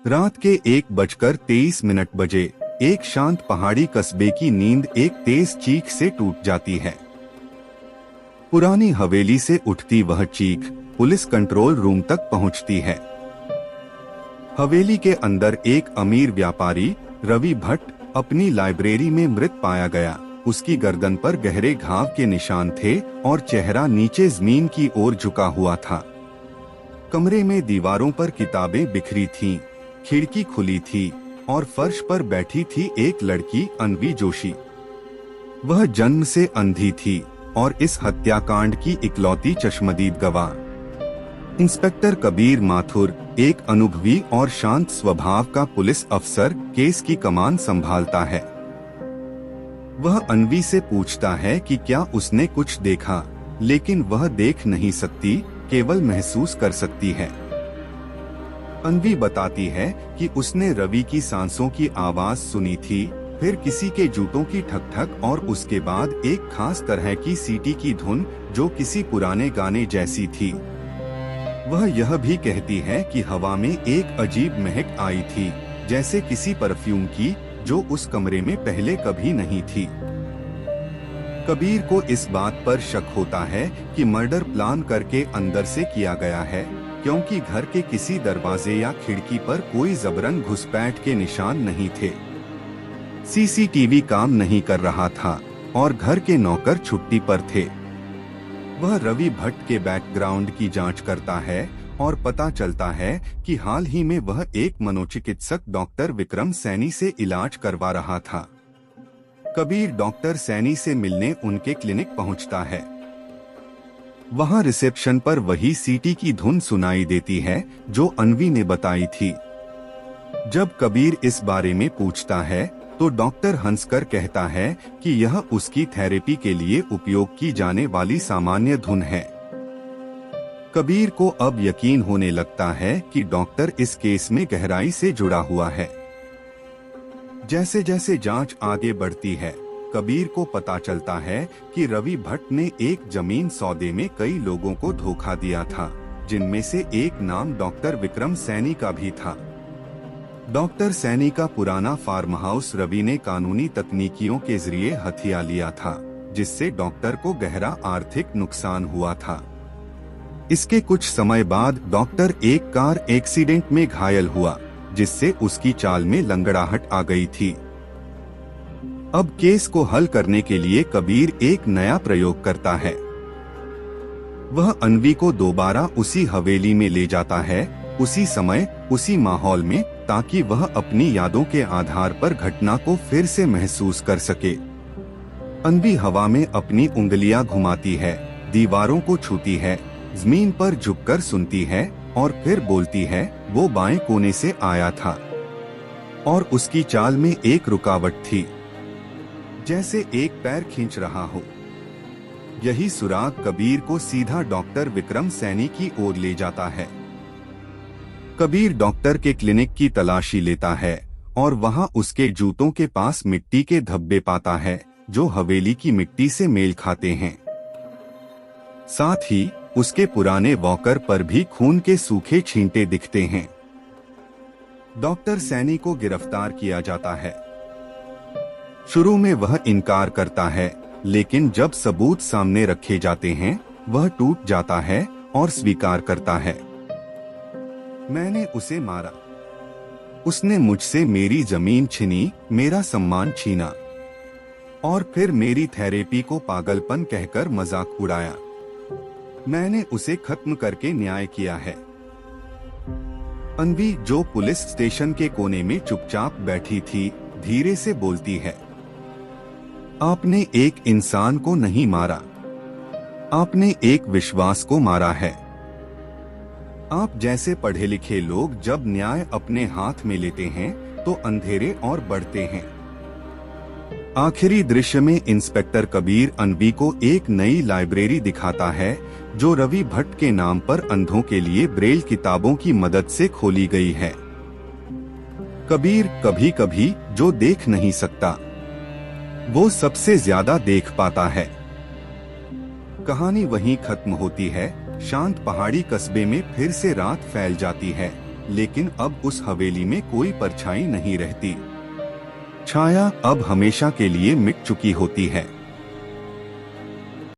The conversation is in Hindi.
रात के 1:23 बजे एक शांत पहाड़ी कस्बे की नींद एक तेज चीख से टूट जाती है। पुरानी हवेली से उठती वह चीख पुलिस कंट्रोल रूम तक पहुंचती है। हवेली के अंदर एक अमीर व्यापारी रवि भट्ट अपनी लाइब्रेरी में मृत पाया गया। उसकी गर्दन पर गहरे घाव के निशान थे और चेहरा नीचे जमीन की ओर झुका हुआ था। कमरे में दीवारों पर किताबें बिखरी थीं, खिड़की खुली थी और फर्श पर बैठी थी एक लड़की अन्वी जोशी। वह जन्म से अंधी थी और इस हत्याकांड की इकलौती चश्मदीद गवाह। इंस्पेक्टर कबीर माथुर एक अनुभवी और शांत स्वभाव का पुलिस अफसर केस की कमान संभालता है। वह अन्वी से पूछता है कि क्या उसने कुछ देखा, लेकिन वह देख नहीं सकती, केवल महसूस कर सकती है। अन्वी बताती है कि उसने रवि की सांसों की आवाज सुनी थी, फिर किसी के जूतों की ठक ठक और उसके बाद एक खास तरह की सीटी की धुन जो किसी पुराने गाने जैसी थी। वह यह भी कहती है कि हवा में एक अजीब महक आई थी, जैसे किसी परफ्यूम की, जो उस कमरे में पहले कभी नहीं थी। कबीर को इस बात पर शक होता है कि मर्डर प्लान करके अंदर से किया गया है, क्योंकि घर के किसी दरवाजे या खिड़की पर कोई जबरन घुसपैठ के निशान नहीं थे। सीसीटीवी काम नहीं कर रहा था और घर के नौकर छुट्टी पर थे। वह रवि भट्ट के बैकग्राउंड की जांच करता है और पता चलता है कि हाल ही में वह एक मनोचिकित्सक डॉक्टर विक्रम सैनी से इलाज करवा रहा था। कबीर डॉक्टर सैनी से मिलने उनके क्लिनिक पहुंचता है। वहां रिसेप्शन पर वही सीटी की धुन सुनाई देती है जो अन्वी ने बताई थी। जब कबीर इस बारे में पूछता है तो डॉक्टर हंसकर कहता है कि यह उसकी थेरेपी के लिए उपयोग की जाने वाली सामान्य धुन है। कबीर को अब यकीन होने लगता है कि डॉक्टर इस केस में गहराई से जुड़ा हुआ है। जैसे जैसे जांच आगे बढ़ती है, कबीर को पता चलता है कि रवि भट्ट ने एक जमीन सौदे में कई लोगों को धोखा दिया था, जिनमें से एक नाम डॉक्टर विक्रम सैनी का भी था। डॉक्टर सैनी का पुराना फार्म हाउस रवि ने कानूनी तकनीकियों के जरिए हथिया लिया था, जिससे डॉक्टर को गहरा आर्थिक नुकसान हुआ था। इसके कुछ समय बाद डॉक्टर एक कार एक्सीडेंट में घायल हुआ, जिससे उसकी चाल में लंगड़ाहट आ गई थी। अब केस को हल करने के लिए कबीर एक नया प्रयोग करता है। वह अन्वी को दोबारा उसी हवेली में ले जाता है, उसी समय, उसी माहौल में, ताकि वह अपनी यादों के आधार पर घटना को फिर से महसूस कर सके। अन्वी हवा में अपनी उंगलियां घुमाती है, दीवारों को छूती है, जमीन पर झुककर सुनती है और फिर बोलती है, वो बाएं कोने से आया था। और उसकी चाल में एक रुकावट थी, जैसे एक पैर खींच रहा हो। यही सुराग कबीर को सीधा डॉक्टर विक्रम सैनी की ओर ले जाता है। कबीर डॉक्टर के क्लिनिक की तलाशी लेता है और वहां उसके जूतों के पास मिट्टी के धब्बे पाता है, जो हवेली की मिट्टी से मेल खाते हैं। साथ ही उसके पुराने वॉकर पर भी खून के सूखे छींटे दिखते हैं। डॉक्टर सैनी को गिरफ्तार किया जाता है। शुरू में वह इनकार करता है, लेकिन जब सबूत सामने रखे जाते हैं, वह टूट जाता है और स्वीकार करता है, मैंने उसे मारा। उसने मुझसे मेरी जमीन छीनी, मेरा सम्मान छीना और फिर मेरी थेरेपी को पागलपन कहकर मजाक उड़ाया। मैंने उसे खत्म करके न्याय किया है। अन्वी, जो पुलिस स्टेशन के कोने में चुपचाप बैठी थी, धीरे से बोलती है, आपने एक इंसान को नहीं मारा, आपने एक विश्वास को मारा है। आप जैसे पढ़े लिखे लोग जब न्याय अपने हाथ में लेते हैं तो अंधेरे और बढ़ते हैं। आखिरी दृश्य में इंस्पेक्टर कबीर अन्वी को एक नई लाइब्रेरी दिखाता है, जो रवि भट्ट के नाम पर अंधों के लिए ब्रेल किताबों की मदद से खोली गई है। कबीर कभी कभी जो देख नहीं सकता, वो सबसे ज्यादा देख पाता है। कहानी वहीं खत्म होती है। शांत पहाड़ी कस्बे में फिर से रात फैल जाती है। लेकिन अब उस हवेली में कोई परछाई नहीं रहती। छाया अब हमेशा के लिए मिट चुकी होती है।